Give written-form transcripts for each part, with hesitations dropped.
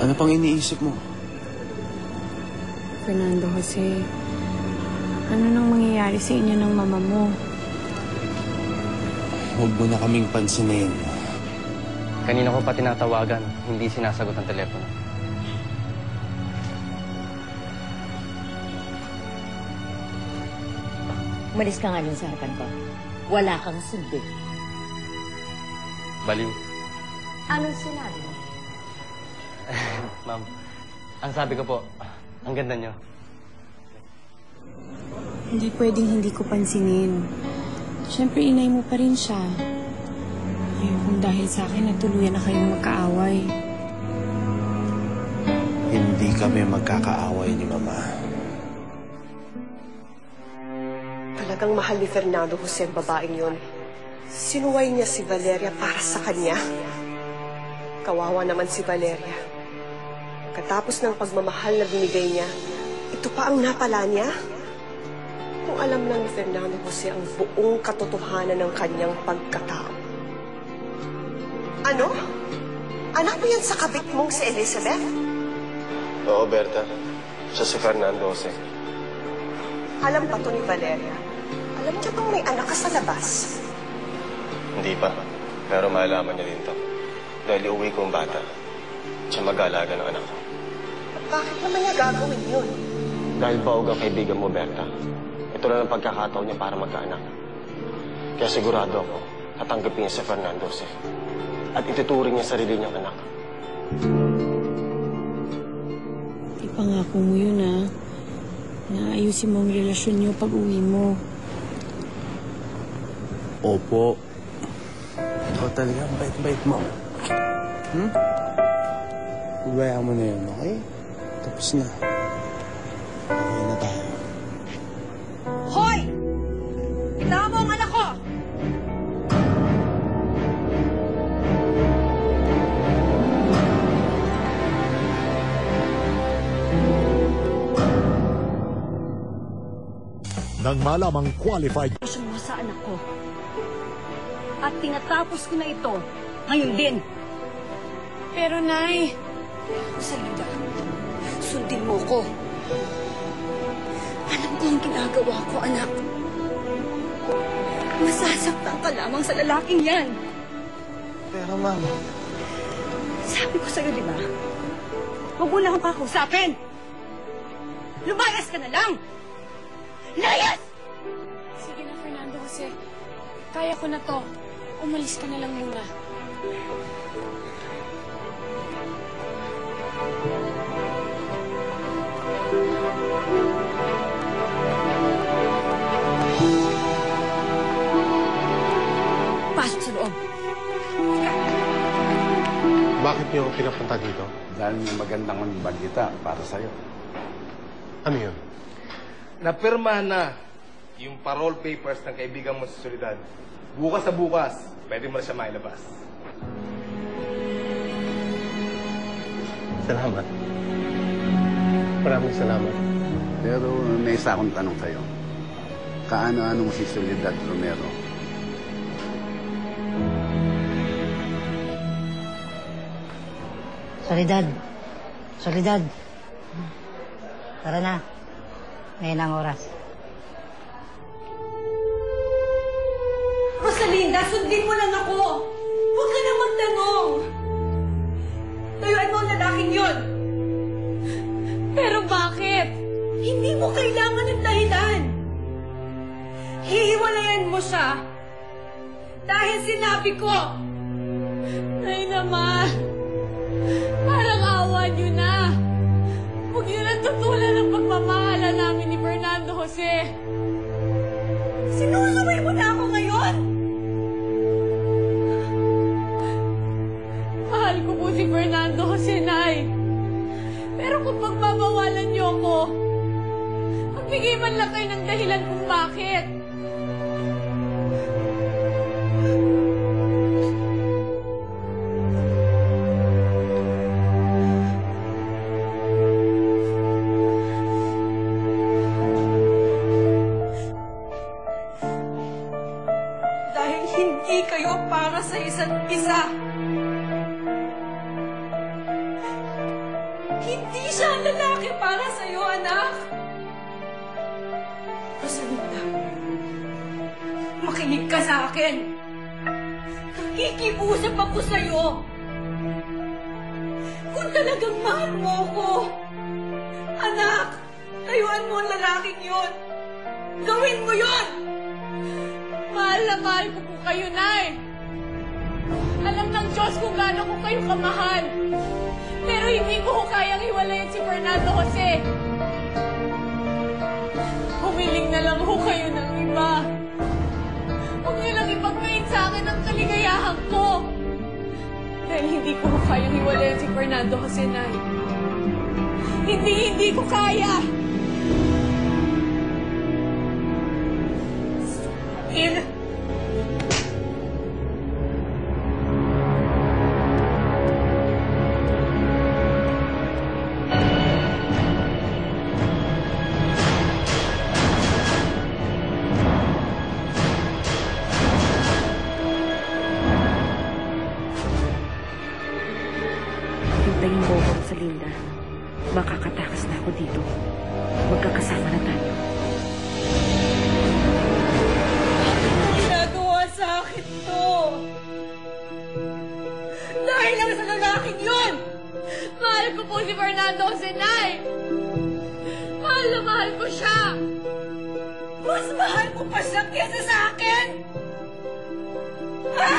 Ano pang iniisip mo? Fernando Jose, ano nang mangyayari sa inyo ng mama mo? Huwag mo na kaming pansinin. Kanina ko pa tinatawagan, hindi sinasagot ang telepono. Umalis ka nga dun sa harapan ko. Wala kang sundi. Baliw. Anong sinabi mo? Ma'am, ang sabi ko po, ang ganda niyo. Hindi pwedeng hindi ko pansinin. Siyempre, inay mo pa rin siya. Ayokong dahil sa akin, natuluyan na kayong magkaaway. Hindi kami magkakaaway ni Mama. Talagang mahal ni Fernando Jose ang babaeng yun. Sinuway niya si Valeria para sa kanya. Kawawa naman si Valeria. Katapos ng pagmamahal na binigay niya, ito pa ang napala niya. Kung alam lang ni Fernando Jose ang buong katotohanan ng kanyang pagkatao. Ano? Anak mo yan sa kabit mong si Elizabeth? Oo, Berta. Siya si Fernando Jose. Alam pa to ni Valeria. Alam niya bang may anak ka sa labas? Hindi pa. Pero maalaman niya din to. Dahil iuwi ko ang bata. Siya mag-aalaga ng anak ko. At bakit naman niya gagawin yun? Dahil baog ang kaibigan mo, Berta. Ito na ang pagkakataon niya para magkaanak. Kaya sigurado ako, tatanggapin niya si Fernando Jose. At ituturing niya sarili niyang anak. Ipangako mo yun, ha? Naayusin mo ang relasyon niyo pag-uwi mo. Opo. Ikaw talaga, bait-bait mo. Ubayaan mo na yun, okay? Tapos na. Okay na tayo. Hoy! Itawa mo ang anak ko! Nang malamang qualified Mo sa anak ko. At tinatapos ko na ito ngayon din. Pero, Nay, Salida, sundin mo ko. Alam ko ang ginagawa ko, anak. Masasaktan ka lamang sa lalaking yan. Pero, Ma'am. Sabi ko sa'yo, di ba? Huwag mo na akong kakausapin. Lumayas ka na lang! Layas! sige na, Fernando Jose. Kaya ko na to. Umalis ka na lang muna. Pasok sa loob. Bakit niyo ako pinapunta dito? Dahil may magandang balita para sa'yo. Ano yun? Napirmahan na yung parole papers ng kaibigan mo sa Soledad. Bukas sa bukas, pwede mo na siya mailabas. Salamat. Maraming salamat. Pero may isa akong tanong sa'yo. Kaano-ano mo si Soledad Romero? Soledad. Soledad. Tara na. Ngayon ang oras. Rosalinda, sundin mo lang ako. Huwag ka na magtanong. Tayuan mo ang lalaking yun. Pero bakit? Hindi mo kailangan ng dahilan. Hihiwalayan mo siya. Dahil sinabi ko. Nay naman. Parang awa niyo na. Huwag niyo na tutulan ang pagmamahala namin ni Fernando Jose. Sinusuway mo na ako ngayon. Mahal ko po si Fernando Jose, Nay. Pero kung pagbabawalan niyo ako, magbigay man lang kayo ng dahilan kung bakit. Dahil hindi kayo para sa isa't isa. sa akin. Nakikiusap ako sa'yo. Kung talagang mahal mo ko, anak, tayuan mo ang lalaking yun. Gawin mo yun! Mahal na mahal ko po kayo, Nay. Alam ng Diyos kung gaano ko kayo kamahal. Pero hindi ko kayang hiwalayan si Fernando Jose. Humiling na lang ho kayo ng iba. Huwag niyo lang ipagpain sa akin ang kaligayahan ko. Dahil hindi ko kayang hiwalayan si Fernando Jose, Nay. Hindi ko kaya. Hintayin mo ako sa Linda. Makakatakas na ako dito. Magkakasama na tayo. Ginagawa sa akin to. Dahil lang sa lalaking yun! Mahal ko po si Fernando Jose, Nay. Mahal na mahal ko siya. Mas mahal mo pa siya kesa sa akin! Ha?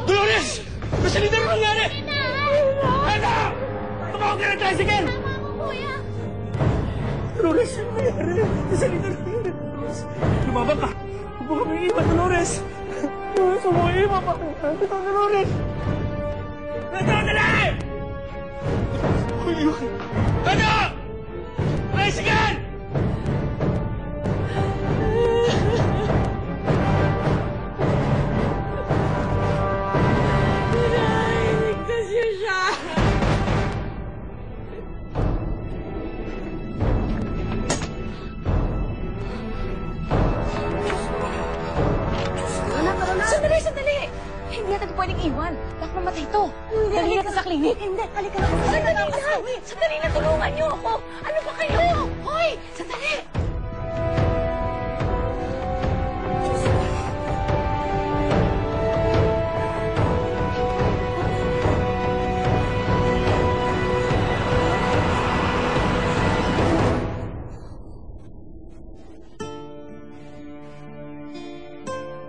Dolores! Masalita rin nangyari! Ano? Tumawag ka ng tricycle! Dolores, ano nangyari? Masalita rin nangyari, Dolores. Lumabang ka! Huwag mo kami iwan, Dolores! Dolores, huwag mo iwan pa! Ito, Dolores! Ito, dali! Ano? Tricycle! Sandali! Hindi natin ito pwedeng iwan. Baka mamatay ito. Dali natin sa klinik. Hindi, halika na. Sandali na, tulungan niyo ako. Ano ba kayo? Hoy! Sandali!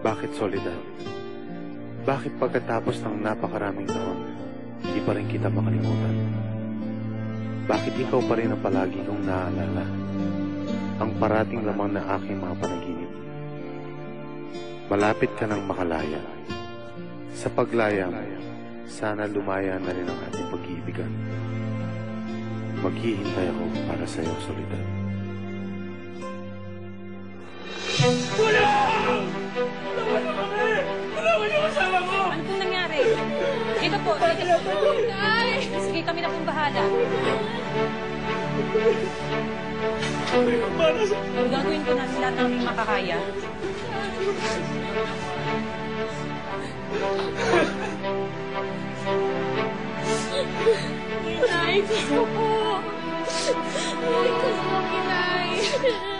Bakit, Soledad? Bakit pagkatapos ng napakaraming taon, hindi pa rin kita makalimutan? Bakit ikaw pa rin ang palagi kong naaalala? Ang parating lamang na aking mga panaginip. Malapit ka ng makalaya. Sa paglayang, sana lumaya na rin ang ating pag-iibigan. Maghihintay ako para sa iyo, Soledad. Tulong! Tulungan mo kami! Tulungan niyo kasama mo! Ano pong nangyari? Dito po, dito po. Sige, kami na pong bahala. Gagawin ko namin lahat ng aming makakaya. Inay, gusto ko. Inay, gusto ko, Inay.